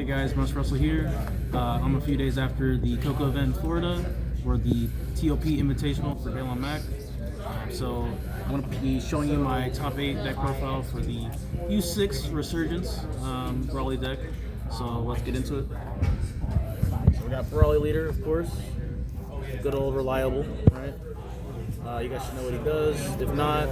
guys, Marcel here. I'm a few days after the Coco event in Florida, or the TOP Invitational for Balon Mac. So I'm going to be showing you my top 8 deck profile for the U6 Resurgence Brawly deck. So let's get into it. So we got Brawly Leader, of course. Good old reliable, right? You guys should know what he does. If not,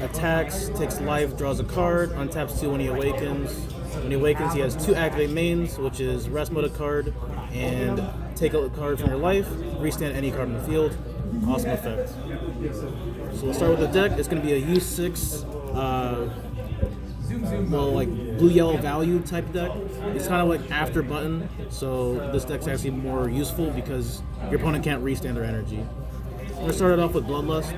attacks, takes life, draws a card, untaps 2 when he awakens. When he awakens, he has 2 activate mains, which is rest mode a card and take a card from your life, restand any card in the field. Awesome effect. So we'll start with the deck. It's going to be a U6, like blue-yellow value type deck. It's kind of like after button, so this deck's actually more useful because your opponent can't restand their energy. I'm going to start it off with Bloodlust.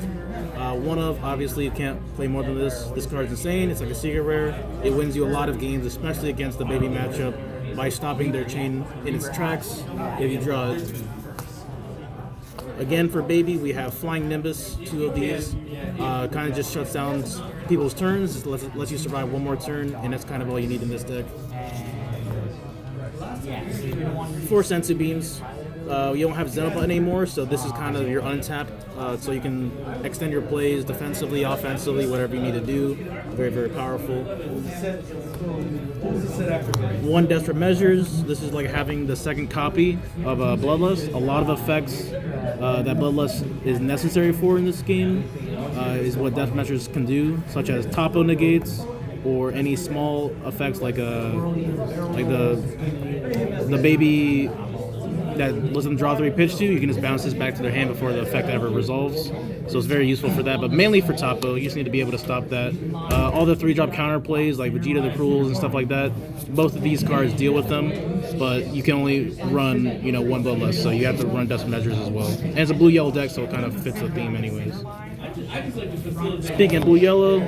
Obviously you can't play more than this. This card's insane. It's like a secret rare. It wins you a lot of games, especially against the baby matchup, by stopping their chain in its tracks if you draw it. Again, for baby, we have Flying Nimbus, 2 of these. Kind of just shuts down people's turns, just lets you survive one more turn, and that's kind of all you need in this deck. 4 Sensu Beams. You don't have Xenobot anymore, so this is kind of your untapped, so you can extend your plays defensively, offensively, whatever you need to do. Very, very powerful. 1 Desperate Measures. This is like having the second copy of Bloodlust. A lot of effects that Bloodlust is necessary for in this game is what Desperate Measures can do, such as Topo negates, or any small effects like the baby that lets them draw 3 pitch to, you can just bounce this back to their hand before the effect ever resolves. So it's very useful for that, but mainly for Topo. You just need to be able to stop that. All the 3-drop counter plays like Vegeta the Cruels and stuff like that, both of these cards deal with them, but you can only run, 1 Bloodlust, so you have to run Desperate Measures as well. And it's a blue-yellow deck, so it kind of fits the theme anyways. Speaking of blue-yellow,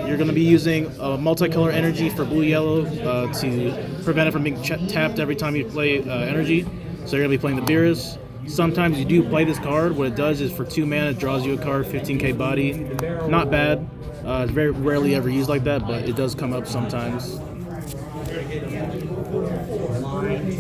you're going to be using a multicolor energy for blue-yellow to prevent it from being tapped every time you play energy. So you're going to be playing the Beerus. Sometimes you do play this card. What it does is for 2 mana, it draws you a card, 15k body. Not bad. It's very rarely ever used like that, but it does come up sometimes.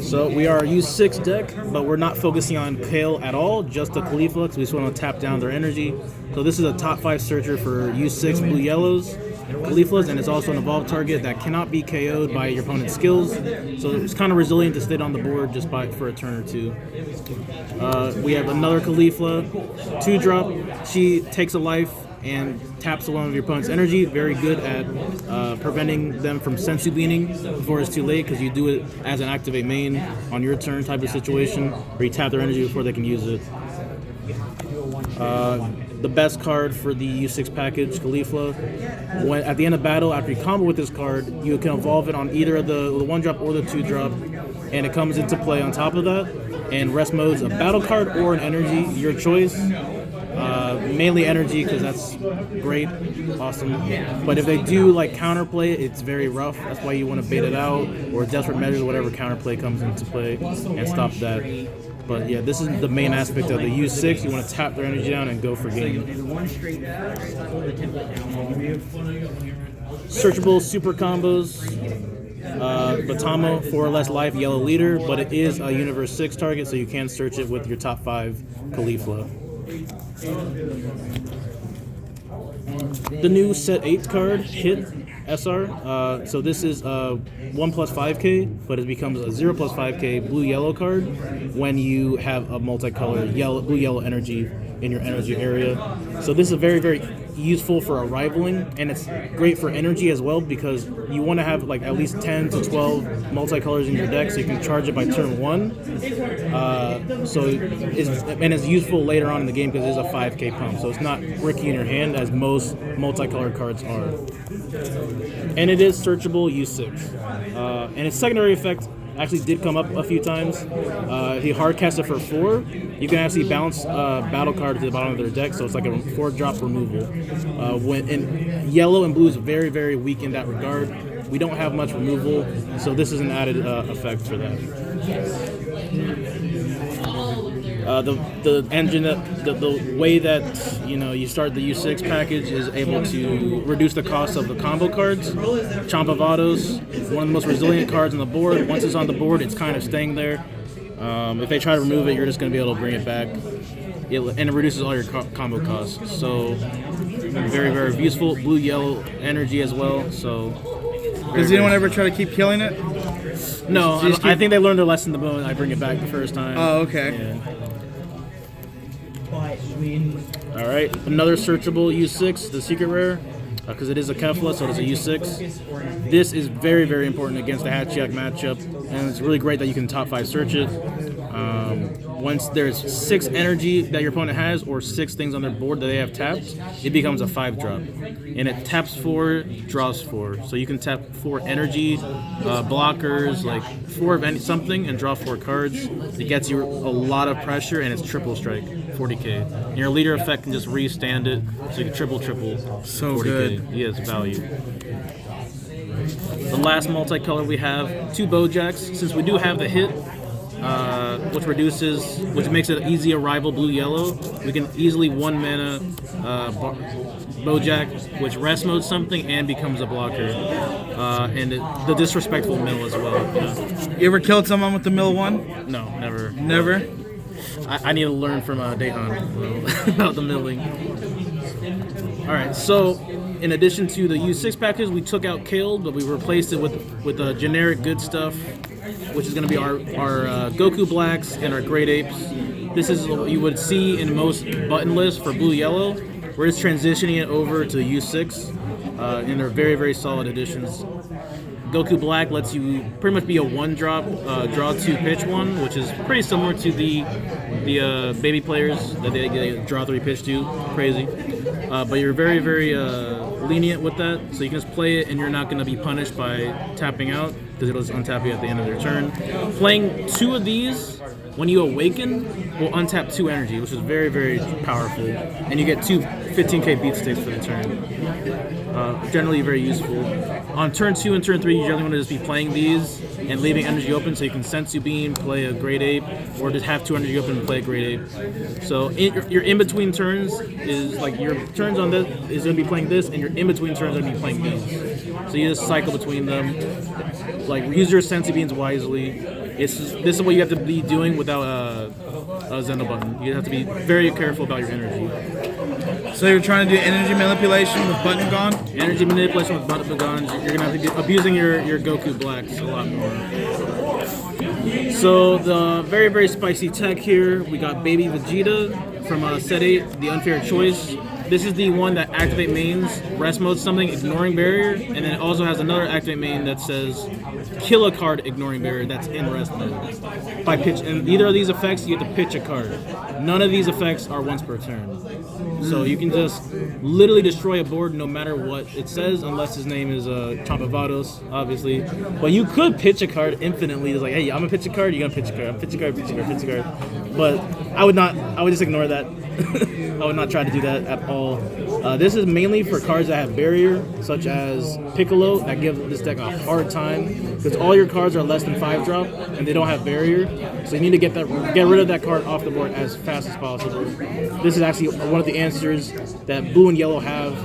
So we are a U6 deck, but we're not focusing on Kale at all, just the Khalifa, because we just want to tap down their energy. So this is a top 5 searcher for U6 blue-yellows. Khalifas, and it's also an evolved target that cannot be KO'd by your opponent's skills, so it's kind of resilient to stay on the board just for a turn or 2. We have another Khalifa, 2-drop. She takes a life and taps one of your opponent's energy. Very good at preventing them from sensu beaning before it's too late, because you do it as an activate main on your turn type of situation, where you tap their energy before they can use it. The best card for the U6 package, Khalifa. When at the end of battle, after you combo with this card, you can evolve it on either the 1-drop or the 2-drop, and it comes into play on top of that. And rest mode's a battle card or an energy, your choice. Mainly energy, because that's great, awesome. But if they do like counterplay it, it's very rough. That's why you want to bait it out, or Desperate Measures, whatever counterplay comes into play, and stop that. But yeah, this is the main aspect of the U6. You want to tap their energy down and go for game. Searchable super combos. Batamo, 4 or less life, yellow leader, but it is a Universe 6 target, so you can search it with your top 5 Khalifa. The new set 8 card, Hit SR. So this is a 1+5k, but it becomes a 0+5k blue-yellow card when you have a multicolored blue-yellow energy in your energy area. So this is very, very useful for rivaling, and it's great for energy as well, because you want to have like at least 10 to 12 multicolors in your deck, so you can charge it by turn 1. It's useful later on in the game because it is a 5k pump, so it's not bricky in your hand as most multicolored cards are. And it is searchable U6. And its secondary effect actually did come up a few times. He hard cast it for 4. You can actually bounce battle card to the bottom of their deck, so it's like a 4-drop removal. And yellow and blue is very, very weak in that regard. We don't have much removal, so this is an added effect for that. The engine the way that you start the U6 package is able to reduce the cost of the combo cards. Chomp of Autos, one of the most resilient cards on the board. Once it's on the board, it's kind of staying there. If they try to remove it, you're just going to be able to bring it back. And it reduces all your combo costs. So very, very useful. Blue-yellow energy as well. So does anyone ever try to keep killing it? No, I think they learned their lesson the moment I bring it back the first time. Oh, okay. Yeah. All right, another searchable U6, the secret rare, because it is a Kefla, so it is a U6. This is very, very important against the Hatchiyak matchup, and it's really great that you can top 5 search it. Once there's 6 energy that your opponent has, or 6 things on their board that they have tapped, it becomes a 5-drop. And it taps 4, draws 4. So you can tap 4 energy, blockers, like 4 of something, and draw 4 cards. It gets you a lot of pressure, and it's triple strike, 40k. And your leader effect can just re-stand it, so you can triple so 40k. Good. He has value. The last multicolor we have 2 Bojacks. Since we do have the hit, which makes it an easy arrival blue-yellow, we can easily 1 mana Bojack, which rest modes something and becomes a blocker. And the disrespectful mill as well. You ever killed someone with the mill 1? No, never. Never? I need to learn from Dehan about the milling. Alright, so in addition to the U6 package, we took out Kale, but we replaced it with a generic good stuff, which is going to be our Goku Blacks and our Great Apes. This is what you would see in most button lists for blue-yellow. We're just transitioning it over to U6, and they're very, very solid additions. Goku Black lets you pretty much be a 1-drop, draw 2, pitch 1, which is pretty similar to the baby players that they draw 3, pitch 2. Crazy. But you're very, very lenient with that, so you can just play it and you're not going to be punished by tapping out, because it'll just untap you at the end of their turn. Playing 2 of these when you awaken will untap 2 energy, which is very, very powerful, and you get 2 15k beat sticks for the turn. Generally very useful. On turn 2 and turn 3, you generally want to just be playing these and leaving energy open, so you can Sensu Beam, play a Great Ape, or just have 2 energy open and play a Great Ape. So your in-between turns is like your turns on this is going to be playing this, and your in-between turns are going to be playing these. So you just cycle between them. Like, use your Sensu Beams wisely. This is what you have to be doing without a Zendo button. You have to be very careful about your energy. So you're trying to do energy manipulation with button gone? Energy manipulation with button gone. You're going to have to be abusing your Goku Blacks a lot more. So the very, very spicy tech here, we got Baby Vegeta from Set 8, the Unfair Choice. This is the one that activate mains, rest mode something, ignoring barrier, and then it also has another activate main that says kill a card ignoring barrier that's in rest mode. By pitch, and either of these effects you get to pitch a card. None of these effects are once per turn. So you can just literally destroy a board no matter what it says, unless his name is Chomp of Autos, obviously. But you could pitch a card infinitely. It's like, hey, I'm gonna pitch a card, you're gonna pitch a card, I'm pitch a card, pitch a card, pitch a card. But I would just ignore that. I would not try to do that at all. This is mainly for cards that have barrier, such as Piccolo, that give this deck a hard time, because all your cards are less than 5-drop, and they don't have barrier, so you need to get rid of that card off the board as fast as possible. This is actually one of the answers that blue and yellow have.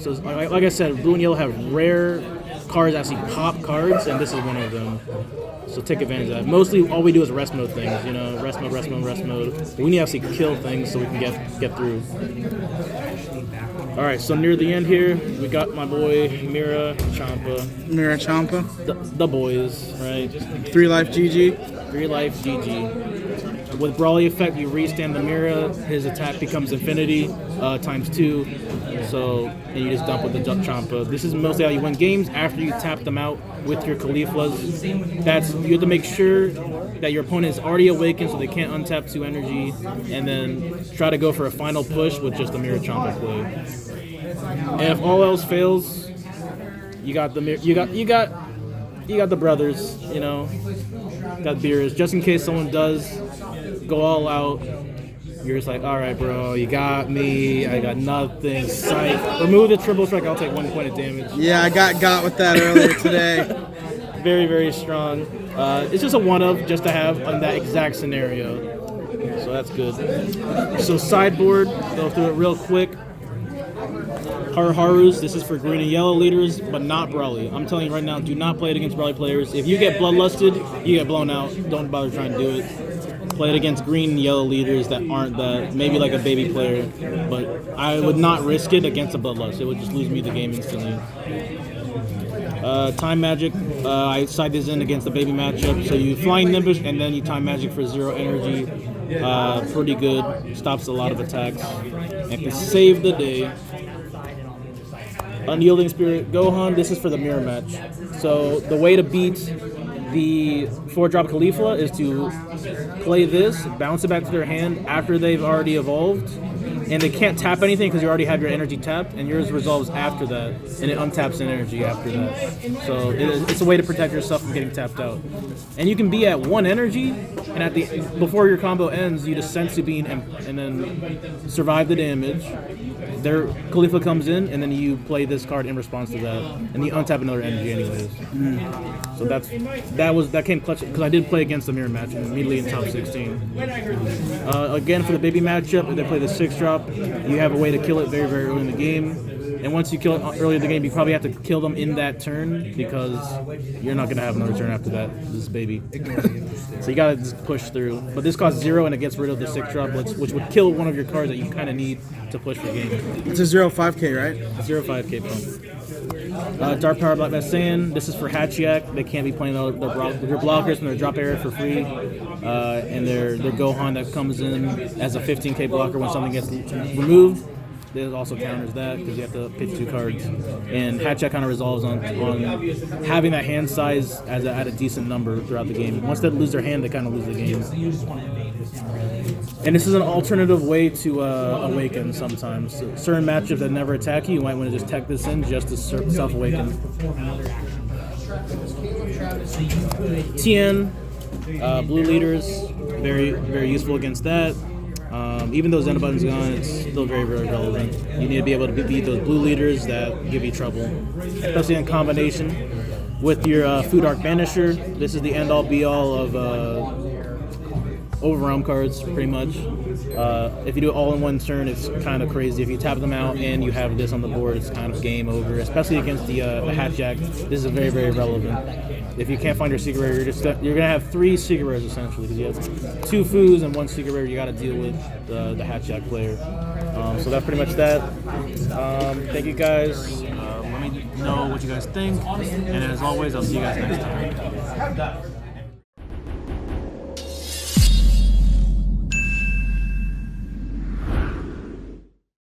So like I said, blue and yellow have rare cards that actually pop cards, and this is one of them. So take advantage of that. Mostly all we do is rest mode things, rest mode, rest mode, rest mode. But we need to actually kill things so we can get through. Alright, so near the end here, we got my boy Mira Champa. Mira Champa. The boys, right? 3 life GG. 3 life GG. With Brawly effect, you restand the Mira, his attack becomes infinity, times 2. So, and you just dump with the Champa. This is mostly how you win games after you tap them out with your Cauliflas. You have to make sure that your opponent is already awakened so they can't untap 2 energy, and then try to go for a final push with just the Mira Champa play. And if all else fails, you got the brothers, got beers, just in case someone does go all out. You're just like, all right, bro, you got me. I got nothing. Psych. Remove the triple strike. I'll take 1 point of damage. Yeah, I got with that earlier today. Very, very strong. It's just a one-of just to have on that exact scenario. So that's good. So sideboard, go through it real quick. Harus, this is for green and yellow leaders, but not Brawly. I'm telling you right now, do not play it against Brawly players. If you get Bloodlusted, you get blown out. Don't bother trying to do it. Play it against green and yellow leaders that aren't that, maybe like a baby player. But I would not risk it against a Bloodlust. It would just lose me the game instantly. Time Magic, I side this in against the baby matchup. So you Flying Nimbus and then you Time Magic for 0 energy. Pretty good, stops a lot of attacks. And can save the day. Unyielding Spirit Gohan, this is for the mirror match. So the way to beat the 4-drop Khalifa is to play this, bounce it back to their hand after they've already evolved, and they can't tap anything because you already have your energy tapped, and yours resolves after that, and it untaps an energy after that. So it's a way to protect yourself from getting tapped out. And you can be at 1 energy, and at the before your combo ends, you just Senzu Bean and then survive the damage. Their Khalifa comes in, and then you play this card in response to that, and you untap another energy anyways. So that came clutch because I did play against the mirror match and immediately in top 16. Again for the baby matchup, if they play the 6-drop, you have a way to kill it very early in the game. And once you kill it early in the game, you probably have to kill them in that turn because you're not going to have another turn after that. This baby. So you got to just push through. But this costs 0 and it gets rid of the 6-drop, which would kill one of your cards that you kind of need to push the game. It's a 0-5K, right? 0-5K pump. Dark Power Black Saiyan. This is for Hachiyak. They can't be playing their blockers when they're drop area for free. And their Gohan that comes in as a 15K blocker when something gets removed. It also counters that because you have to pitch 2 cards. And Hachiyak kind of resolves on having that hand size at a decent number throughout the game. Once they lose their hand, they kind of lose the game. And this is an alternative way to awaken sometimes. So certain matchups that never attack you might want to just tech this in just to self-awaken. TN, blue leaders, very useful against that. Even though Zen button's gone, it's still very relevant. You need to be able to beat those blue leaders that give you trouble, especially in combination with your Food Arc Banisher. This is the end-all be-all of overwhelm cards, pretty much. If you do it all in one turn, it's kind of crazy. If you tap them out and you have this on the board, it's kind of game over, especially against the Hatjack. This is very relevant. If you can't find your secret rare, you're gonna have 3 secret rares essentially because you have 2 foos and 1 secret rare you got to deal with the Hatjack player. So that's pretty much that. Thank you guys. Let me know what you guys think, and as always, I'll see you guys next time.